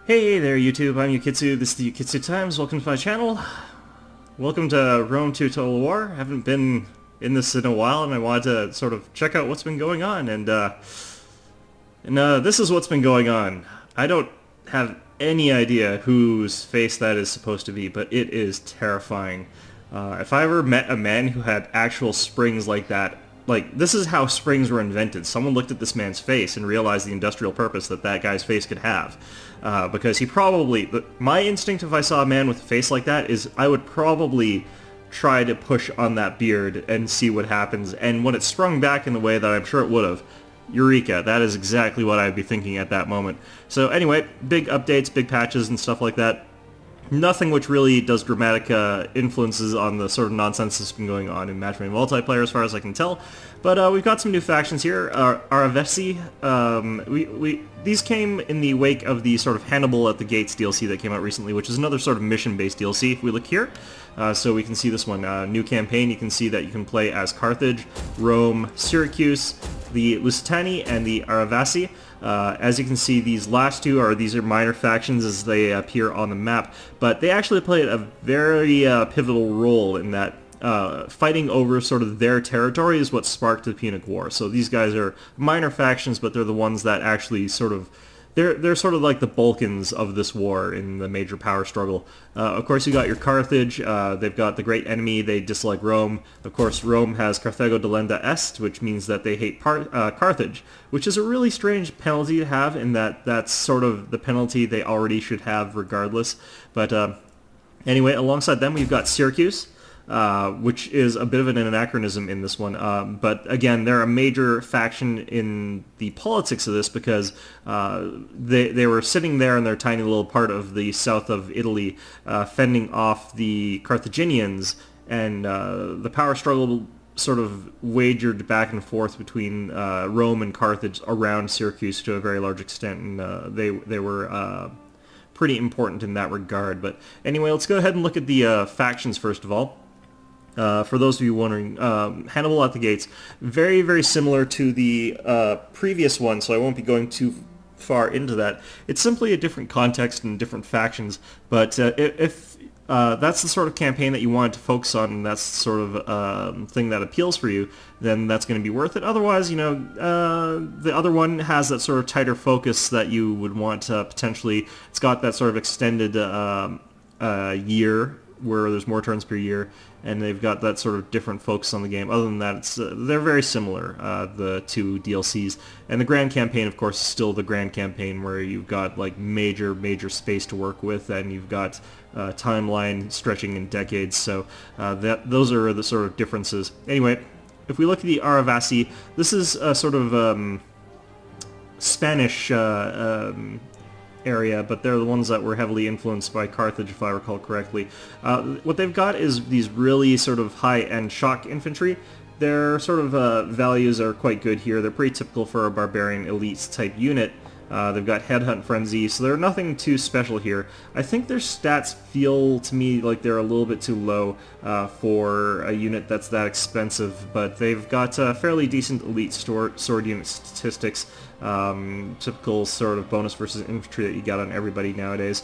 Hey there YouTube, I'm Yukitsu, this is the Yukitsu Times, welcome to my channel. Welcome to Rome 2 Total War. I haven't been in this in a while and I wanted to sort of check out what's been going on and this is what's been going on. I don't have any idea whose face that is supposed to be, but it is terrifying. If I ever met a man who had actual springs like that, like, this is how springs were invented. Someone looked at this man's face and realized the industrial purpose that that guy's face could have. Because he probably... My instinct if I saw a man with a face like that is I would probably try to push on that beard and see what happens. And when it sprung back in the way that I'm sure it would have, Eureka, that is exactly what I'd be thinking at that moment. So anyway, big updates, big patches and stuff like that. Nothing which really does dramatic influences on the sort of nonsense that's been going on in matchmaking multiplayer as far as I can tell. But we've got some new factions here. Arverni, these came in the wake of the sort of Hannibal at the Gates DLC that came out recently, which is another sort of mission-based DLC. If we look here, so we can see this one, new campaign, you can see that you can play as Carthage, Rome, Syracuse, the Lusitani, and the Arverni. As you can see, these last two are minor factions as they appear on the map, but they actually play a very pivotal role in that fighting over sort of their territory is what sparked the Punic War. So these guys are minor factions, but they're the ones that actually sort of... They're sort of like the Balkans of this war in the major power struggle. Of course, you got your Carthage. They've got the great enemy. They dislike Rome. Of course, Rome has Carthago delenda est, which means that they hate Carthage, which is a really strange penalty to have in that that's sort of the penalty they already should have regardless. But anyway, alongside them, we've got Syracuse. Which is a bit of an anachronism in this one. But again, they're a major faction in the politics of this because they were sitting there in their tiny little part of the south of Italy, fending off the Carthaginians, and the power struggle sort of wagered back and forth between Rome and Carthage around Syracuse to a very large extent, and they were pretty important in that regard. But anyway, let's go ahead and look at the factions first of all. For those of you wondering, Hannibal at the Gates, very, very similar to the previous one, so I won't be going too far into that. It's simply a different context and different factions, but if that's the sort of campaign that you wanted to focus on, and that's the sort of thing that appeals for you, then that's going to be worth it. Otherwise, you know, the other one has that sort of tighter focus that you would want to potentially... It's got that sort of extended year, where there's more turns per year, and they've got that sort of different focus on the game. Other than that, it's they're very similar, the two DLCs. And the Grand Campaign, of course, is still the Grand Campaign, where you've got like major space to work with, and you've got timeline stretching in decades. So those are the sort of differences. Anyway, if we look at the Arverni, this is a sort of Spanish area, but they're the ones that were heavily influenced by Carthage, if I recall correctly. What they've got is these really sort of high-end shock infantry. Their sort of values are quite good here. They're pretty typical for a barbarian elites type unit. They've got Headhunt Frenzy, so they're nothing too special here. I think their stats feel to me like they're a little bit too low for a unit that's that expensive, but they've got fairly decent elite sword unit statistics, typical sort of bonus versus infantry that you got on everybody nowadays.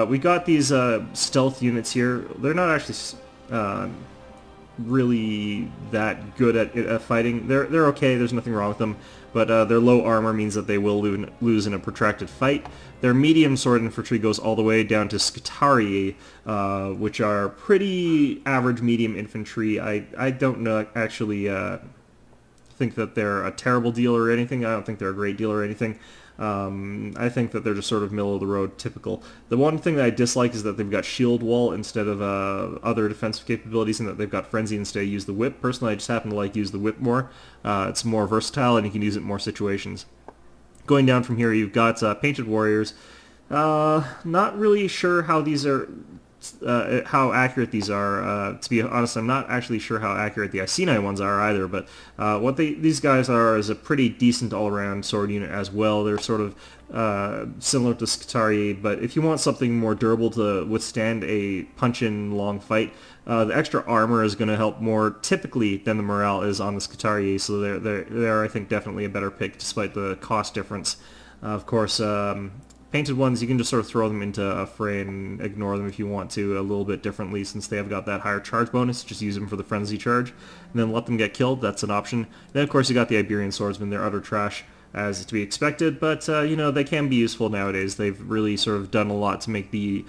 We got these stealth units here. They're not actually really that good at fighting. They're okay, there's nothing wrong with them, but their low armor means that they will lose in a protracted fight. Their medium sword infantry goes all the way down to Scutarii, which are pretty average medium infantry. I don't know, actually think that they're a terrible deal or anything. I don't think they're a great deal or anything. I think that they're just sort of middle-of-the-road typical. The one thing that I dislike is that they've got shield wall instead of other defensive capabilities, and that they've got frenzy instead of use the whip. Personally, I just happen to like use the whip more. It's more versatile, and you can use it in more situations. Going down from here, you've got painted warriors. Not really sure how these are... how accurate these are. To be honest, I'm not actually sure how accurate the Iceni ones are either, but what these guys are is a pretty decent all-around sword unit as well. They're sort of similar to Scutarii, but if you want something more durable to withstand a punch-in long fight, the extra armor is going to help more typically than the morale is on the Scutarii, so they're I think, definitely a better pick despite the cost difference. Of course, painted ones, you can just sort of throw them into a fray and ignore them if you want to a little bit differently, since they have got that higher charge bonus. Just use them for the frenzy charge, and then let them get killed. That's an option. Then, of course, you got the Iberian Swordsmen. They're utter trash, as to be expected, but, you know, they can be useful nowadays. They've really sort of done a lot to make the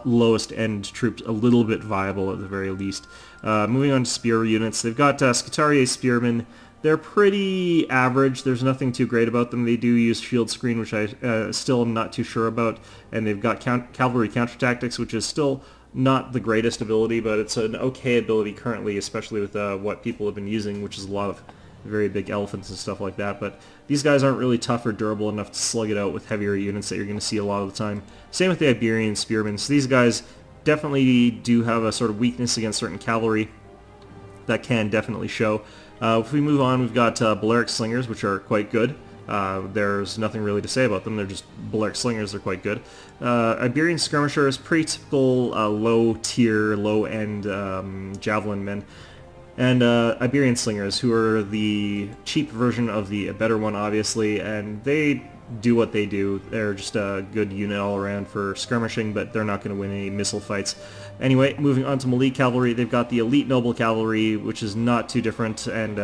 lowest end troops a little bit viable at the very least. Moving on to spear units, they've got Scutarii Spearmen. They're pretty average. There's nothing too great about them. They do use shield screen, which I still am not too sure about, and they've got cavalry counter-tactics, which is still not the greatest ability, but it's an okay ability currently, especially with what people have been using, which is a lot of very big elephants and stuff like that. But these guys aren't really tough or durable enough to slug it out with heavier units that you're going to see a lot of the time. Same with the Iberian Spearmen. So these guys definitely do have a sort of weakness against certain cavalry that can definitely show. If we move on, we've got Balearic Slingers, which are quite good. There's nothing really to say about them. They're just Balearic Slingers. They're quite good. Iberian Skirmishers, pretty typical low-tier, low-end javelin men. And Iberian Slingers, who are the cheap version of the better one, obviously, and they do what they do. They're just a good unit all around for skirmishing, but they're not going to win any missile fights. Anyway, moving on to Melee Cavalry, they've got the Elite Noble Cavalry, which is not too different, and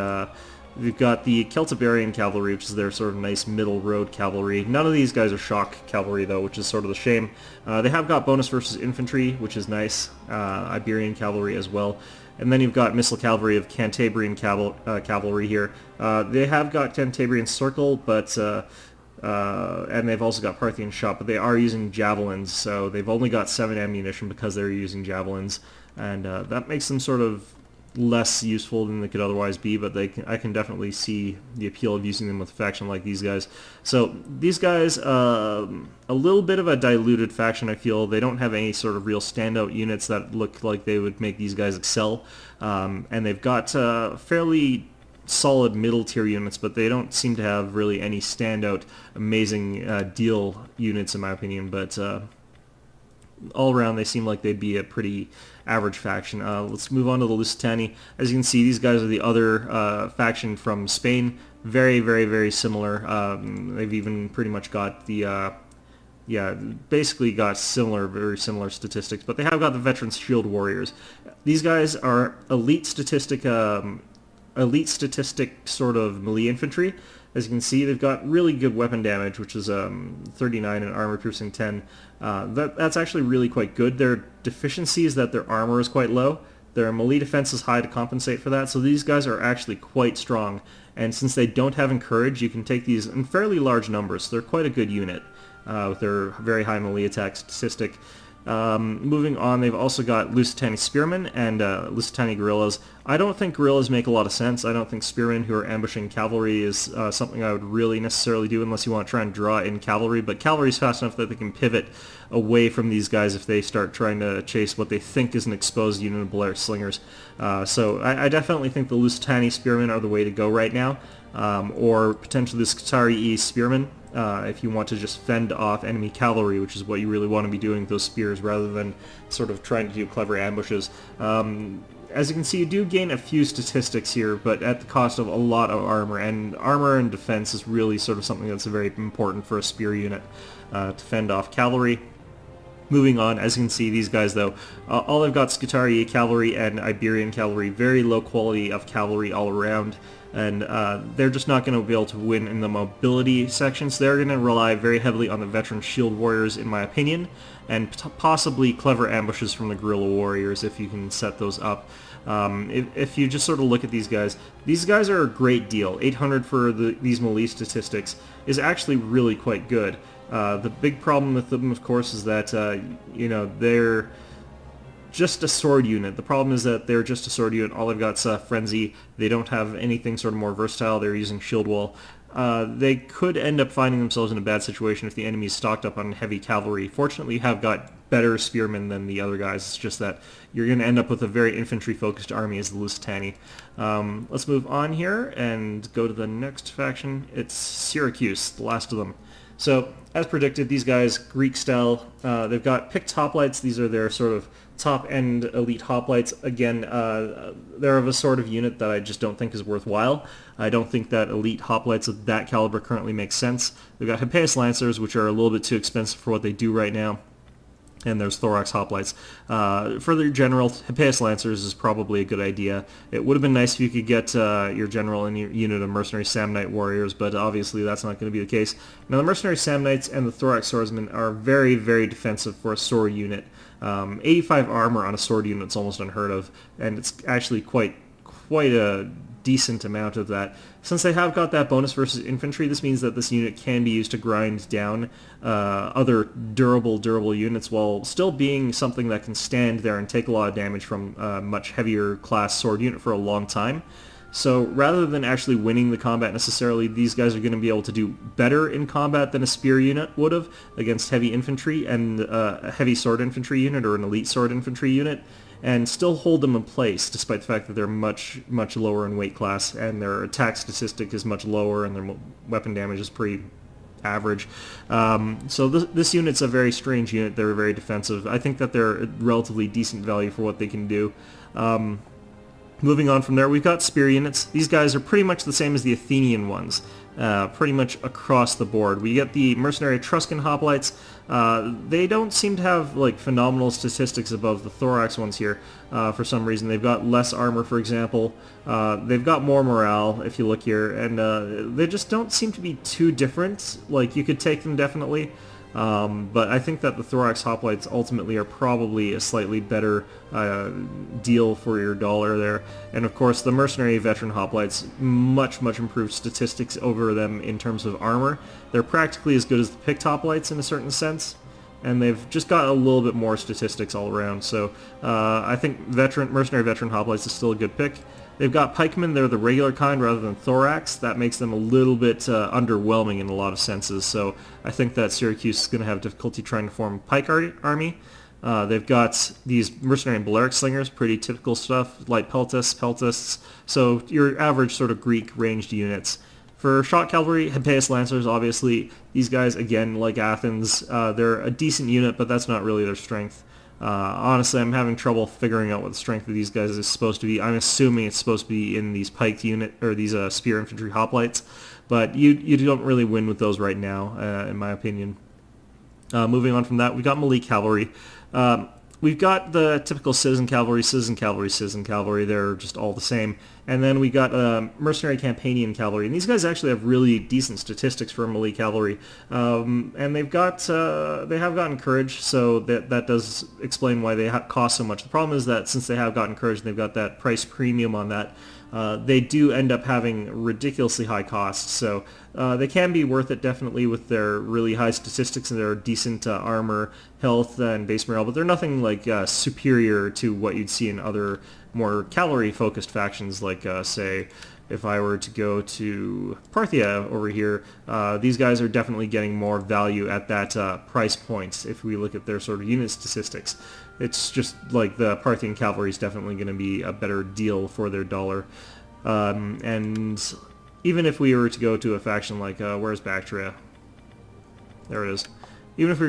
they've got the Celtiberian Cavalry, which is their sort of nice middle road cavalry. None of these guys are shock cavalry, though, which is sort of the shame. They have got bonus versus infantry, which is nice. Iberian Cavalry as well. And then you've got Missile Cavalry of Cantabrian Cavalry here. They have got Cantabrian Circle, but and they've also got Parthian Shot, but they are using javelins, so they've only got 7 ammunition because they're using javelins, and that makes them sort of less useful than they could otherwise be, but I can definitely see the appeal of using them with a faction like these guys. So these guys, a little bit of a diluted faction, I feel. They don't have any sort of real standout units that look like they would make these guys excel, and they've got fairly solid middle tier units, but they don't seem to have really any standout amazing deal units in my opinion, but all around they seem like they'd be a pretty average faction. Let's move on to the Lusitani. As you can see, these guys are the other faction from Spain. Very, very, very similar. They've even pretty much got the basically got very similar statistics, but they have got the veteran shield warriors. These guys are elite statistic sort of melee infantry. As you can see, they've got really good weapon damage, which is 39 and armor piercing 10. That's actually really quite good. Their deficiency is that their armor is quite low. Their melee defense is high to compensate for that, so these guys are actually quite strong. And since they don't have encourage, you can take these in fairly large numbers, so they're quite a good unit with their very high melee attack statistic. Moving on, they've also got Lusitani Spearmen and Lusitani Guerrillas. I don't think guerrillas make a lot of sense. I don't think spearmen who are ambushing cavalry is something I would really necessarily do unless you want to try and draw in cavalry, but cavalry is fast enough that they can pivot away from these guys if they start trying to chase what they think is an exposed unit of Balearic Slingers. So I definitely think the Lusitani Spearmen are the way to go right now, or potentially the Scutarii Spearmen. If you want to just fend off enemy cavalry, which is what you really want to be doing with those spears, rather than sort of trying to do clever ambushes. As you can see, you do gain a few statistics here, but at the cost of a lot of armor, and armor and defense is really sort of something that's very important for a spear unit to fend off cavalry. Moving on, as you can see, these guys, though, all they've got Scutarii cavalry and Iberian cavalry, very low quality of cavalry all around, and they're just not going to be able to win in the mobility sections. They're going to rely very heavily on the veteran shield warriors, in my opinion, and possibly clever ambushes from the guerrilla warriors if you can set those up. If you just sort of look at these guys are a great deal. 800 for these melee statistics is actually really quite good. The big problem with them, of course, is that they're just a sword unit. The problem is that they're just a sword unit. All they've got is frenzy. They don't have anything sort of more versatile. They're using shield wall. They could end up finding themselves in a bad situation if the enemy is stocked up on heavy cavalry. Fortunately, you have got better spearmen than the other guys. It's just that you're going to end up with a very infantry-focused army as the Lusitani. Let's move on here and go to the next faction. It's Syracuse, the last of them. So, as predicted, these guys, Greek style, they've got picked hoplites. These are their sort of top-end elite hoplites. Again, they're of a sort of unit that I just don't think is worthwhile. I don't think that elite hoplites of that caliber currently make sense. They've got Hippeus Lancers, which are a little bit too expensive for what they do right now. And there's Thorax Hoplites. For their general, Hippeus Lancers is probably a good idea. It would have been nice if you could get your general and your unit of Mercenary Samnite Warriors, but obviously that's not going to be the case. Now the Mercenary Samnites and the Thorax Swordsmen are very, very defensive for a sword unit. 85 armor on a sword unit is almost unheard of, and it's actually quite a decent amount of that. Since they have got that bonus versus infantry, this means that this unit can be used to grind down other durable units while still being something that can stand there and take a lot of damage from a much heavier class sword unit for a long time. So rather than actually winning the combat necessarily, these guys are going to be able to do better in combat than a spear unit would have against heavy infantry and a heavy sword infantry unit or an elite sword infantry unit, and still hold them in place despite the fact that they're much lower in weight class and their attack statistic is much lower and their weapon damage is pretty average. So this unit's a very strange unit. They're very defensive. I think that they're a relatively decent value for what they can do. Moving on from there, we've got spear units. These guys are pretty much the same as the Athenian ones, pretty much across the board. We get the mercenary Etruscan hoplites. They don't seem to have like phenomenal statistics above the thorax ones here for some reason. They've got less armor, for example. They've got more morale, if you look here, and they just don't seem to be too different. Like, you could take them definitely. But I think that the Thorax Hoplites ultimately are probably a slightly better deal for your dollar there. And of course the Mercenary Veteran Hoplites, much improved statistics over them in terms of armor. They're practically as good as the Picked Hoplites in a certain sense, and they've just got a little bit more statistics all around. So I think Mercenary Veteran Hoplites is still a good pick. They've got pikemen. They're the regular kind rather than thorax. That makes them a little bit underwhelming in a lot of senses. So I think that Syracuse is going to have difficulty trying to form a pike army. They've got these mercenary and Balearic slingers, pretty typical stuff, light peltists. So your average sort of Greek ranged units. For shot cavalry, Hippeus Lancers, obviously, these guys, again, like Athens, they're a decent unit, but that's not really their strength. Honestly, I'm having trouble figuring out what the strength of these guys is supposed to be. I'm assuming it's supposed to be in these piked unit or these spear infantry hoplites, but you don't really win with those right now, in my opinion. Moving on from that, we've got melee cavalry. We've got the typical citizen cavalry. They're just all the same. And then we got mercenary Campanian cavalry. And these guys actually have really decent statistics for melee cavalry. And they have gotten courage, so that does explain why they cost so much. The problem is that since they have gotten courage and they've got that price premium on that, they do end up having ridiculously high costs. So they can be worth it definitely with their really high statistics and their decent armor, health, and base morale, but they're nothing like superior to what you'd see in other more cavalry-focused factions, like, say, if I were to go to Parthia over here, these guys are definitely getting more value at that price point if we look at their sort of unit statistics. It's just like the Parthian cavalry is definitely going to be a better deal for their dollar. And even if we were to go to a faction like, where's Bactria? There it is. Even if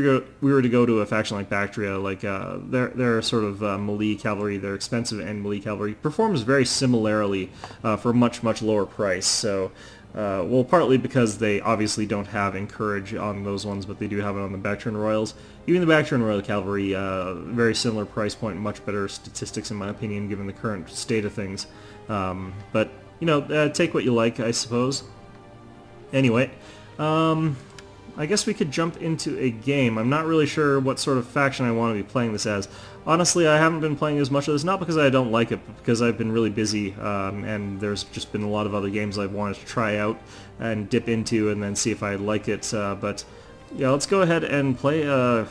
we were to go to a faction like Bactria, like their sort of melee cavalry, their expensive and melee cavalry performs very similarly for a much lower price. So, well, partly because they obviously don't have encourage on those ones, but they do have it on the Bactrian Royals. Even the Bactrian Royal cavalry, very similar price point, much better statistics in my opinion, given the current state of things. But you know, take what you like, I suppose. Anyway. I guess we could jump into a game. I'm not really sure what sort of faction I want to be playing this as. Honestly, I haven't been playing as much of this, not because I don't like it, but because I've been really busy, and there's just been a lot of other games I've wanted to try out and dip into and then see if I like it. But yeah, let's go ahead and play a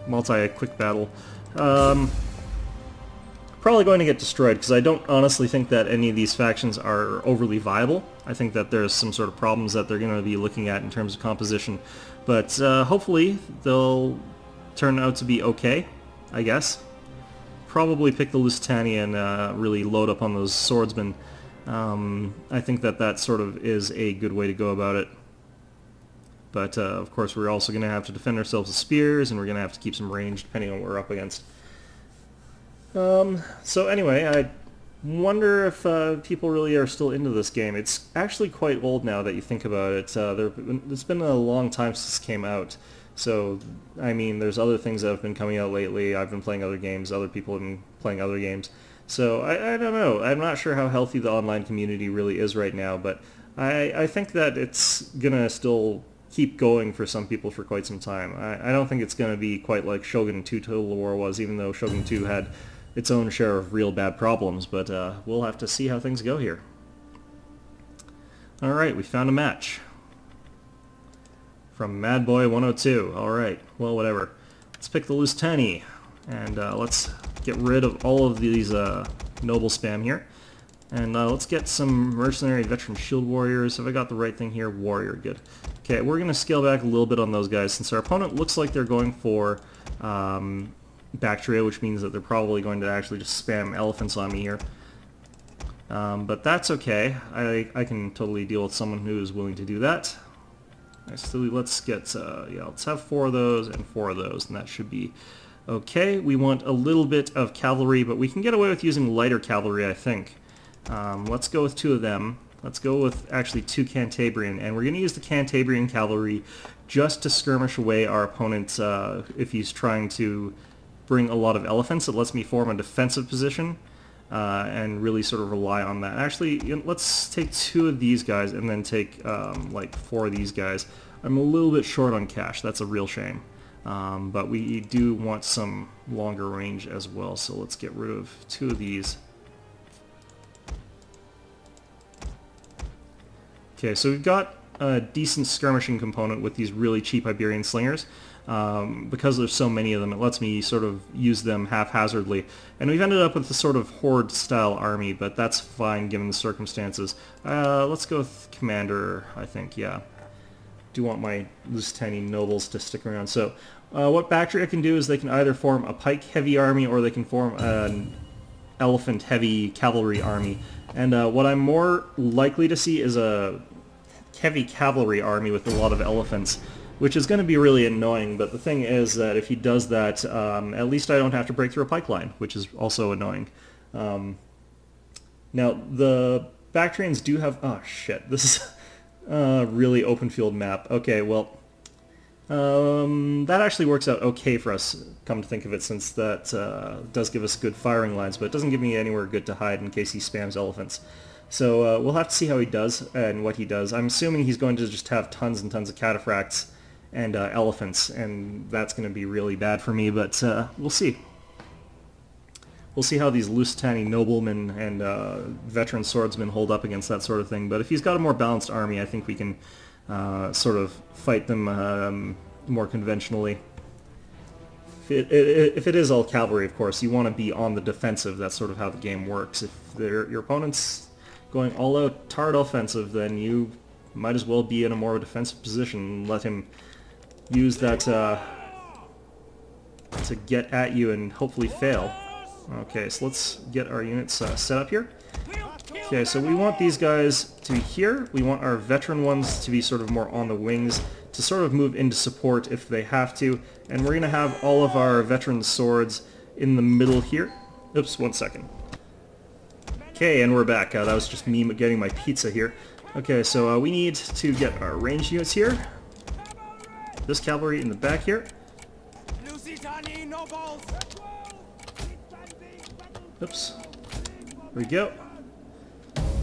multi-quick battle. Probably going to get destroyed, because I don't honestly think that any of these factions are overly viable. I think that there's some sort of problems that they're going to be looking at in terms of composition. But hopefully they'll turn out to be okay, I guess. Probably pick the Lusitania and really load up on those swordsmen. I think that sort of is a good way to go about it. But of course we're also going to have to defend ourselves with spears, and we're going to have to keep some range depending on what we're up against. So anyway, I wonder if people really are still into this game. It's actually quite old now that you think about it. It's been a long time since it came out. So, I mean, there's other things that have been coming out lately. I've been playing other games. Other people have been playing other games. So, I don't know. I'm not sure how healthy the online community really is right now, but I think that it's going to still keep going for some people for quite some time. I don't think it's going to be quite like Shogun 2 Total War was, even though Shogun 2 had its own share of real bad problems, but we'll have to see how things go here. Alright, we found a match. From Madboy 102. Alright, well, whatever. Let's pick the Lustani, and let's get rid of all of these noble spam here. And let's get some mercenary veteran shield warriors. Have I got the right thing here? Warrior, good. Okay, we're going to scale back a little bit on those guys, since our opponent looks like they're going for Bactria, which means that they're probably going to actually just spam elephants on me here. But that's okay. I can totally deal with someone who is willing to do that. So let's get, yeah, let's have 4 of those and 4 of those, and that should be okay. We want a little bit of cavalry, but we can get away with using lighter cavalry, I think. Let's go with 2 of them. Let's go with actually 2 Cantabrian, and we're going to use the Cantabrian cavalry just to skirmish away our opponent if he's trying to bring a lot of elephants. It lets me form a defensive position and really sort of rely on that. Actually, let's take 2 of these guys and then take like 4 of these guys. I'm a little bit short on cash. That's a real shame. But we do want some longer range as well, so let's get rid of 2 of these. Okay, so we've got a decent skirmishing component with these really cheap Iberian slingers. Because there's so many of them, it lets me sort of use them haphazardly. And we've ended up with a sort of horde-style army, but that's fine given the circumstances. Let's go with Commander, I think, yeah. Do want my Lusitani nobles to stick around. So what Bactria can do is they can either form a pike-heavy army or they can form an elephant-heavy cavalry army. And what I'm more likely to see is a heavy cavalry army with a lot of elephants, which is going to be really annoying, but the thing is that if he does that, at least I don't have to break through a pike line, which is also annoying. Now, the Bactrians do have... Oh, shit. This is a really open field map. Okay, well, that actually works out okay for us, come to think of it, since that does give us good firing lines, but it doesn't give me anywhere good to hide in case he spams elephants. So we'll have to see how he does and what he does. I'm assuming he's going to just have tons and tons of cataphracts and elephants, and that's going to be really bad for me, but we'll see. We'll see how these Lusitani noblemen and veteran swordsmen hold up against that sort of thing, but if he's got a more balanced army, I think we can sort of fight them more conventionally. If it is all cavalry, of course, you want to be on the defensive. That's sort of how the game works. If your opponent's going all-out tard offensive, then you might as well be in a more defensive position and let him use that to get at you and hopefully fail. Okay, so let's get our units set up here. Okay, so we want these guys to be here. We want our veteran ones to be sort of more on the wings, to sort of move into support if they have to. And we're going to have all of our veteran swords in the middle here. Oops, 1 second. Okay, and we're back. That was just me getting my pizza here. Okay, so we need to get our ranged units here. This cavalry in the back here. Oops. There we go.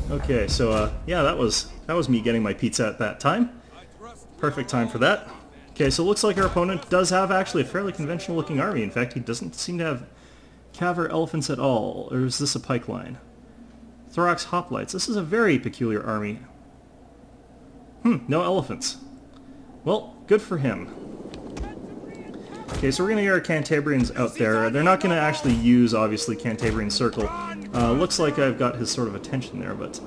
Okay, so yeah, that was me getting my pizza at that time. Perfect time for that. Okay, so it looks like our opponent does have actually a fairly conventional looking army. In fact, he doesn't seem to have cav or elephants at all. Or is this a pike line? Thorax hoplites. This is a very peculiar army. No elephants. Well, good for him. Okay, so we're going to get our Cantabrians out there. They're not going to actually use, obviously, Cantabrian Circle. Looks like I've got his sort of attention there, but...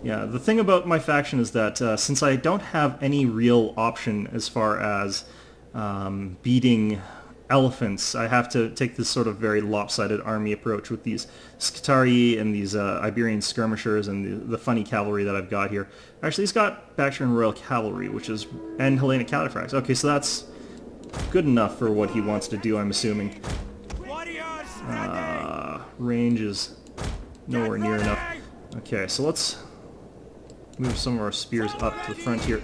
Yeah, the thing about my faction is that since I don't have any real option as far as beating elephants. I have to take this sort of very lopsided army approach with these Scutari and these Iberian skirmishers and the funny cavalry that I've got here. Actually, he's got Bactrian Royal Cavalry, which is... and Hellenic Cataphracts. Okay, so that's good enough for what he wants to do, I'm assuming. Range is nowhere near enough. Okay, so let's move some of our spears up to the front here.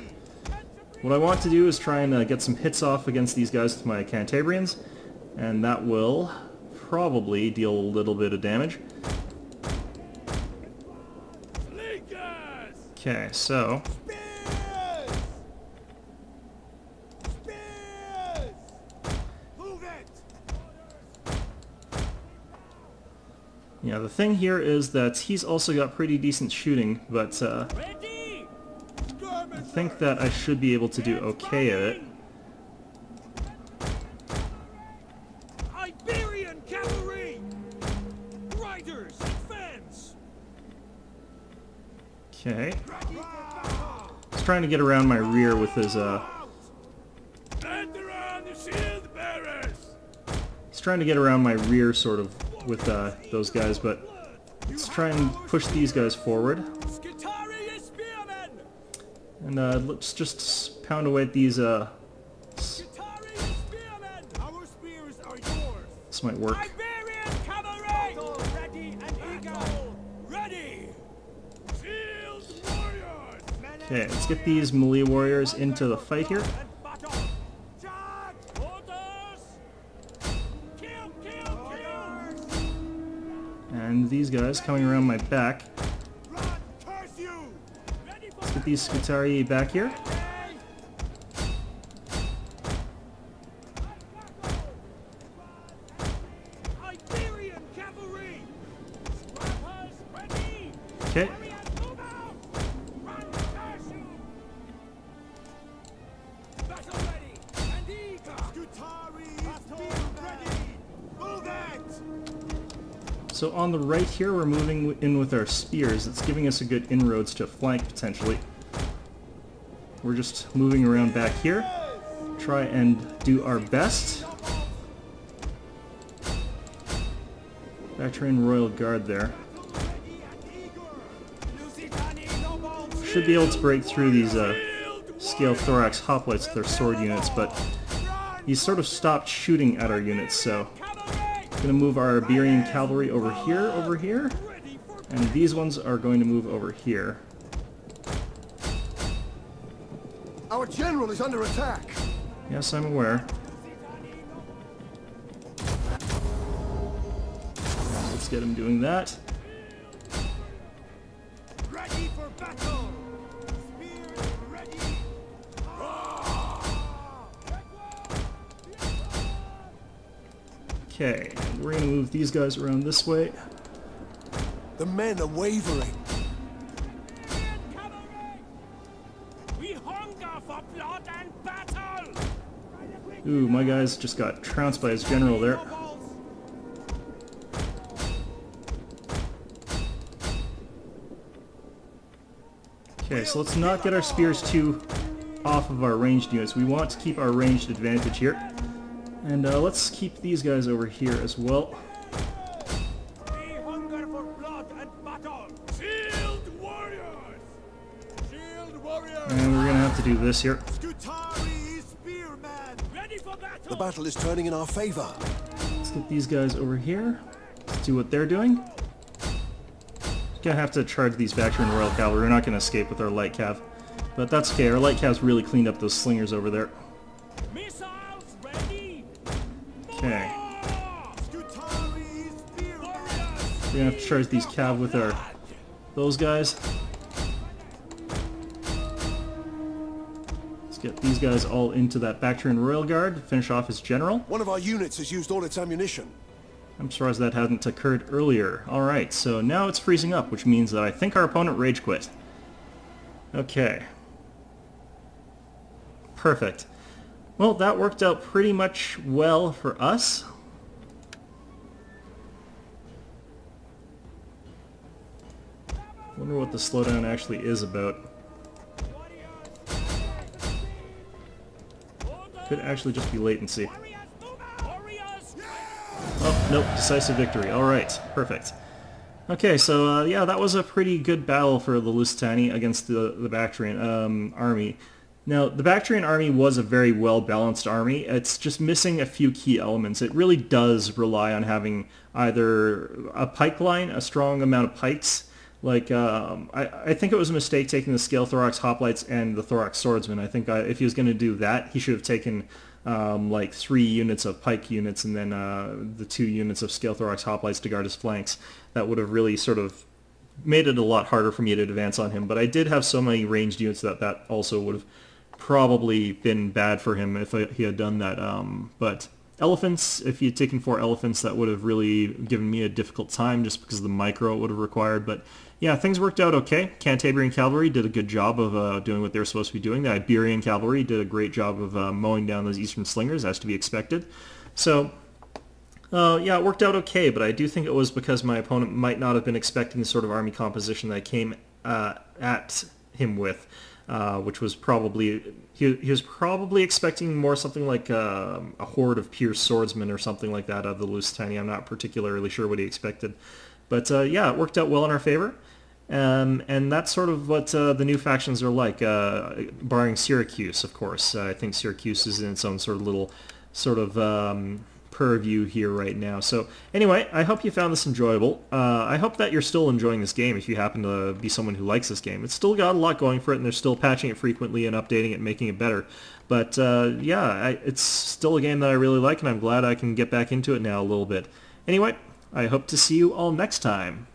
What I want to do is try and get some hits off against these guys with my Cantabrians, and that will probably deal a little bit of damage. Okay, so... yeah, the thing here is that he's also got pretty decent shooting, but I think that I should be able to do okay at it. Iberian cavalry, riders, fence. Okay. He's trying to get around my rear with his he's trying to get around my rear sort of with those guys, but let's try and push these guys forward. And let's just pound away at these, this might work. Okay, let's get these melee warriors into the fight here. And these guys coming around my back. Let's get these Scutari back here. Okay. So on the right here, we're moving in with our spears. It's giving us a good inroads to flank, potentially. We're just moving around back here. Try and do our best. Bactrian Royal Guard there. Should be able to break through these scale thorax hoplites with their sword units, but he's sort of stopped shooting at our units, so... going to move our Iberian cavalry over here, and these ones are going to move over here. Our general is under attack. Yes, I'm aware. Let's get him doing that. Ready for battle. Spears ready. Okay, and we're going to move these guys around this way. The men are wavering. We hunger for blood and battle. Ooh, my guys just got trounced by his general there. Okay, so let's not get our spears too off of our ranged units. We want to keep our ranged advantage here. And let's keep these guys over here as well. We hunger for blood and battle. Shield warriors. Shield warriors. And we're going to have to do this here. Scutari spearmen. Ready for battle. The battle is turning in our favor. Let's get these guys over here. Let's do what they're doing. Gonna have to charge these Bactrian Royal Cavalry. We're not gonna escape with our light cav. But that's okay, our light cav's really cleaned up those slingers over there. Missiles ready. Okay. We're gonna have to charge these cav with those guys. Let's get these guys all into that Bactrian Royal Guard to finish off his general. One of our units has used all its ammunition. I'm surprised that hadn't occurred earlier. Alright, so now it's freezing up, which means that I think our opponent rage quit. Okay. Perfect. Well, that worked out pretty much well for us. Wonder what the slowdown actually is about. Could actually just be latency. Oh, nope, decisive victory. Alright, perfect. Okay, so yeah, that was a pretty good battle for the Lusitani against the Bactrian army. Now, the Bactrian army was a very well-balanced army. It's just missing a few key elements. It really does rely on having either a pike line, a strong amount of pikes. Like, I think it was a mistake taking the scale thorax hoplites and the thorax swordsman. I think if he was going to do that, he should have taken like 3 units of pike units and then the 2 units of scale thorax hoplites to guard his flanks. That would have really sort of made it a lot harder for me to advance on him. But I did have so many ranged units that also would have probably been bad for him if he had done that. But elephants, if he had taken 4 elephants, that would have really given me a difficult time just because of the micro it would have required. But yeah, things worked out okay. Cantabrian cavalry did a good job of doing what they were supposed to be doing. The Iberian cavalry did a great job of mowing down those eastern slingers, as to be expected. So yeah, it worked out okay, but I do think it was because my opponent might not have been expecting the sort of army composition that I came at him with. Which was probably, he was probably expecting more something like a horde of pierced swordsmen or something like that of the Lusitani. I'm not particularly sure what he expected. But yeah, it worked out well in our favor. And that's sort of what the new factions are like, barring Syracuse, of course. I think Syracuse is in its own sort of little sort of purview here right now. So anyway, I hope you found this enjoyable. I hope that you're still enjoying this game if you happen to be someone who likes this game. It's still got a lot going for it, and they're still patching it frequently and updating it and making it better. But yeah, it's still a game that I really like, and I'm glad I can get back into it now a little bit. Anyway, I hope to see you all next time.